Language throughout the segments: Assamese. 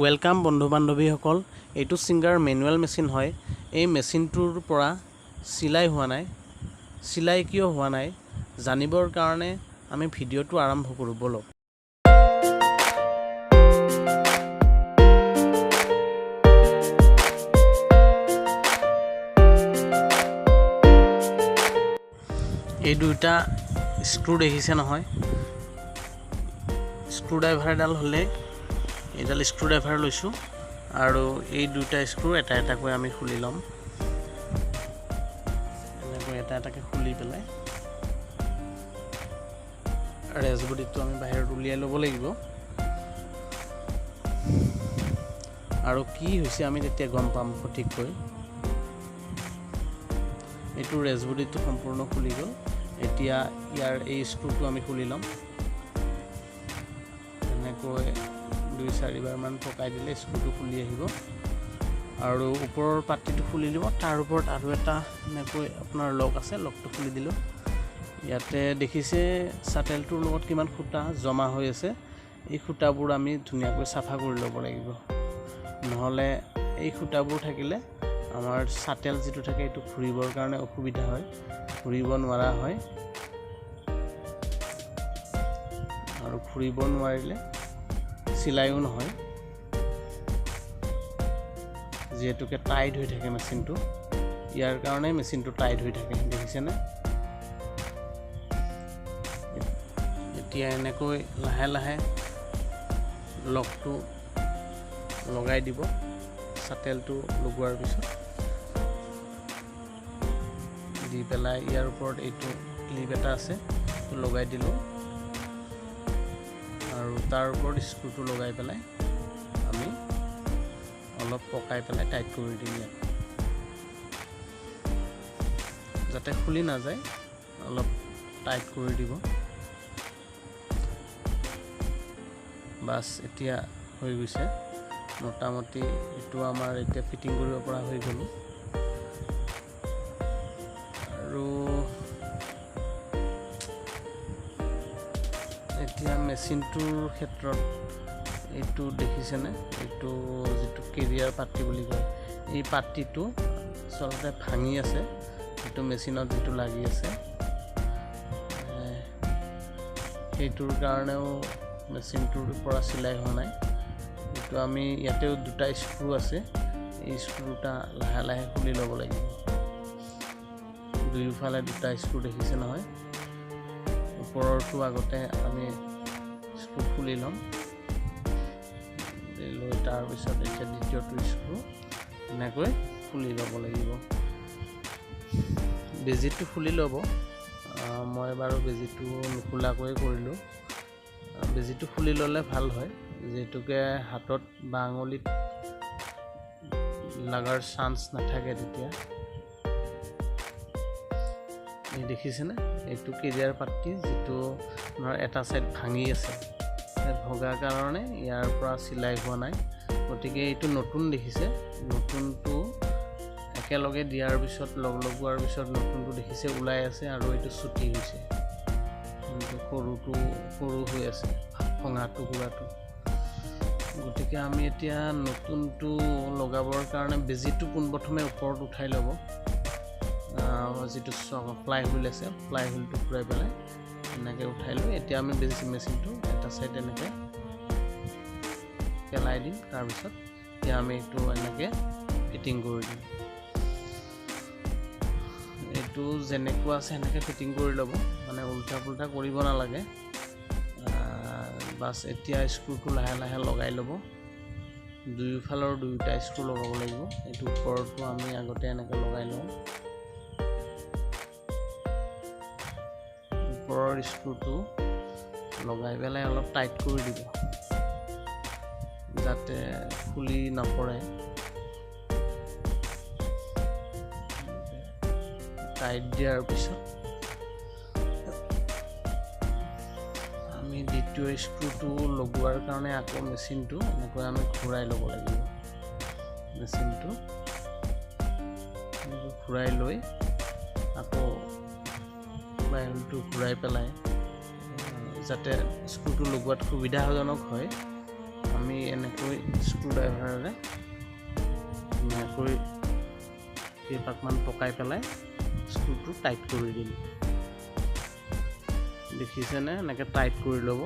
वेलकाम बंधु बान्धवीসকল এইটো সিঙ্গাৰ মেনুৱেল মেচিন হয়। এই মেচিনটোৰ পৰা সিলাই হোৱা নাই, সিলাই কিয় হোৱা নাই জানিবৰ কাৰণে আমি ভিডিঅ'টো আৰম্ভ কৰোঁ বলক। এই দুইটা স্ক্ৰু দেখিছে নহয়, স্ক্ৰু ড্ৰাইভাৰ এডাল হ'লে এইডাল স্ক্ৰু ড্ৰাইভাৰ লৈছোঁ আৰু এই দুটা স্ক্ৰু এটা এটাকৈ আমি খুলি ল'ম। এনেকৈ এটা এটাকৈ খুলি পেলাই ৰেজবডিটো আমি বাহিৰত উলিয়াই ল'ব লাগিব আৰু কি হৈছে আমি তেতিয়া গম পাম সঠিককৈ। এইটো ৰেজবডিটো সম্পূৰ্ণ খুলি গ'ল। এতিয়া ইয়াৰ এই স্ক্ৰুটো আমি খুলি ল'ম। এনেকৈ 2-4 বাৰমান পকাই দিলে স্ক্ৰুটো খুলি আহিব আৰু ওপৰৰ পাটিটো খুলি দিব। তাৰ ওপৰত আৰু এটা এনেকৈ আপোনাৰ লক আছে, লকটো খুলি দিলোঁ। ইয়াতে দেখিছে চাটেলটোৰ লগত কিমান খুঁটা জমা হৈ আছে। এই খুঁটাবোৰ আমি ধুনীয়াকৈ চাফা কৰি ল'ব লাগিব, নহ'লে এই খুঁটাবোৰ থাকিলে আমাৰ চাটেল যিটো থাকে এইটো ঘূৰিবৰ কাৰণে অসুবিধা হয়, ঘূৰিব নোৱাৰা হয় আৰু ঘূৰিব নোৱাৰিলে চিলাইও নহয়, যিহেতুকে টাইট হৈ থাকে মেচিনটো। ইয়াৰ কাৰণে মেচিনটো টাইট হৈ থাকে, দেখিছেনে? এতিয়া এনেকৈ লাহে লাহে লকটো লগাই দিব। চাটেলটো লগোৱাৰ পিছত দি পেলাই ইয়াৰ ওপৰত এইটো ক্লিপ এটা আছে, সেইটো লগাই দিলোঁ আৰু তাৰ ওপৰত স্ক্ৰুটো লগাই পেলাই আমি অলপ পকাই পেলাই টাইট কৰি দিম। ইয়াত যাতে খুলি নাযায় অলপ টাইট কৰি দিব। বাছ এতিয়া হৈ গৈছে মোটামুটি। এইটো আমাৰ এতিয়া ফিটিং কৰিব পৰা হৈ গ'ল আৰু এতিয়া মেচিনটোৰ ক্ষেত্ৰত এইটো দেখিছেনে, এইটো যিটো কেৰিয়াৰ পাতি বুলি কয়, এই পাতিটো আচলতে ভাঙি আছে। এইটো মেচিনত যিটো লাগি আছে সেইটোৰ কাৰণেও মেচিনটোৰ পৰা চিলাই হোৱা নাই। এইটো আমি ইয়াতেও দুটা স্ক্ৰু আছে, এই স্ক্ৰুটা লাহে লাহে খুলি ল'ব লাগিব। দুয়োফালে দুটা স্ক্ৰু দেখিছে নহয়। ওপৰৰটো আগতে আমি স্ক্ৰু খুলি ল'ম, লৈ তাৰপিছত এতিয়া দ্বিতীয়টো স্ক্ৰু এনেকৈ খুলি ল'ব লাগিব। বেজিটো খুলি ল'ব। মই বাৰু বেজিটো নোখোলাকৈ কৰিলোঁ। বেজিটো খুলি ল'লে ভাল হয়, যিহেতুকে হাতত বা আঙুলিত লগাৰ চান্স নাথাকে তেতিয়া। এই দেখিছেনে, এইটো কেৰিয়াৰ পাতি যিটো আপোনাৰ এটা ছাইড ভাঙি আছে, ভগা কাৰণে ইয়াৰ পৰা চিলাই হোৱা নাই। গতিকে এইটো নতুন দেখিছে, নতুনটো একেলগে দিয়াৰ পিছত লগোৱাৰ পিছত নতুনটো দেখিছে ওলাই আছে আৰু এইটো চুটি হৈছে, সৰুটো সৰু হৈ আছে, ভঙা টুকুৰাটো। গতিকে আমি এতিয়া নতুনটো লগাবৰ কাৰণে বেজিটো পোনপ্ৰথমে ওপৰত উঠাই ল'ব। যিটো ফ্লাই হুইল আছে, ফ্লাই হুইলটো ঘূৰাই পেলাই এনেকৈ উঠাই লৈ এতিয়া আমি মেচিনটো এটা ছাইড এনেকৈ পেলাই দিম। তাৰপিছত এতিয়া আমি এইটো এনেকৈ ফিটিং কৰি দিম। এইটো যেনেকুৱা আছে সেনেকৈ ফিটিং কৰি ল'ব, মানে উল্টা পুল্টা কৰিব নালাগে। বাছ এতিয়া স্ক্ৰুটো লাহে লাহে লগাই ল'ব। দুয়োফালৰ দুয়োটা স্ক্ৰু লগাব লাগিব। এইটো ওপৰটো আমি আগতে এনেকৈ লগাই লওঁ। ওপৰৰ স্ক্ৰুটো লগাই পেলাই অলপ টাইট কৰি দিব যাতে খুলি নপৰে। টাইট দিয়াৰ পিছত আমি দ্বিতীয় স্ক্ৰুটো লগোৱাৰ কাৰণে আকৌ মেচিনটো এনেকৈ আমি ঘূৰাই ল'ব লাগিব। মেচিনটো ঘূৰাই লৈ আকৌ বাইলটো ঘূৰাই পেলাই যাতে স্ক্ৰুটো লগোৱাত সুবিধাজনক হয়, আমি এনেকৈ স্ক্ৰু ড্ৰাইভাৰেৰে ধুনীয়াকৈ কেইপাকমান পকাই পেলাই স্ক্ৰুটো টাইট কৰি দিম। দেখিছেনে? এনেকৈ টাইট কৰি ল'ব।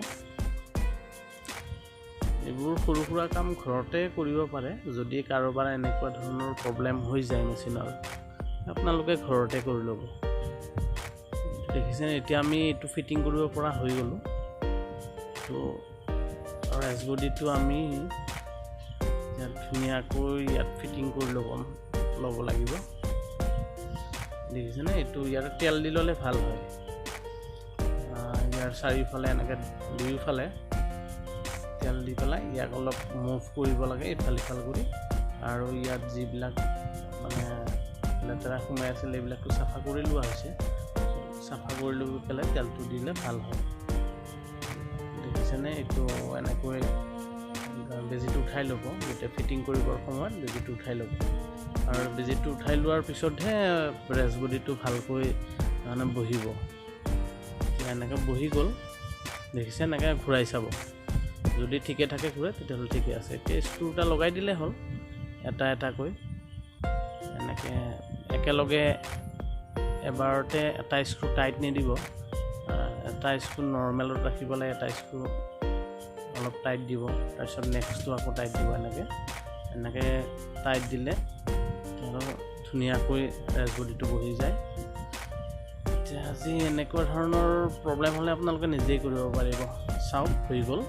এইবোৰ সৰু সুৰা কাম ঘৰতে কৰিব পাৰে। যদি কাৰোবাৰ এনেকুৱা ধৰণৰ প্ৰব্লেম হৈ যায় মেচিনৰ, আপোনালোকে ঘৰতে কৰি ল'ব। দেখিছেনে? এতিয়া আমি এইটো ফিটিং কৰিব পৰা হৈ গ'লোঁ। তো আৰু এছবডিটো আমি ইয়াত ধুনীয়াকৈ ইয়াত ফিটিং কৰি ল'ব লাগিব। দেখিছেনে? এইটো ইয়াত তেল দি ল'লে ভাল হয়। ইয়াৰ চাৰিওফালে এনেকৈ দুয়োফালে তেল দি পেলাই ইয়াক অলপ মুভ কৰিব লাগে ইফাল সিফাল কৰি। আৰু ইয়াত যিবিলাক মানে লেতেৰা সোমাই আছিলে এইবিলাকটো চাফা কৰি লোৱা হৈছে। চাফা কৰি লৈ পেলাই তেলটো দিলে ভাল হয়। দেখিছেনে? এইটো এনেকৈ বেজিটো উঠাই ল'ব। গোটেই ফিটিং কৰিবৰ সময়ত বেজিটো উঠাই ল'ব। আৰু বেজিটো উঠাই লোৱাৰ পিছতহে ৰেছবডিটো ভালকৈ মানে বহিব। এনেকৈ বহি গ'ল। দেখিছে? এনেকৈ ঘূৰাই চাব। যদি ঠিকে থাকে ঘূৰে তেতিয়াহ'লে ঠিকে আছে। এতিয়া স্ক্ৰু এটা লগাই দিলে হ'ল এটা এটাকৈ। এনেকৈ একেলগে এবাৰতে এটা স্ক্ৰু টাইট নিদিব। এটা স্ক্ৰু নৰ্মেলত ৰাখিব লাগে, এটা স্ক্ৰু অলপ টাইট দিব, তাৰপিছত নেক্সটটো আকৌ টাইট দিব। এনেকৈ টাইট দিলে ধুনীয়াকৈ ৰেছবডিটো বহি যায়। এতিয়া আজি এনেকুৱা ধৰণৰ প্ৰব্লেম হ'লে আপোনালোকে নিজেই কৰিব পাৰিব। চাওক, হৈ গ'ল।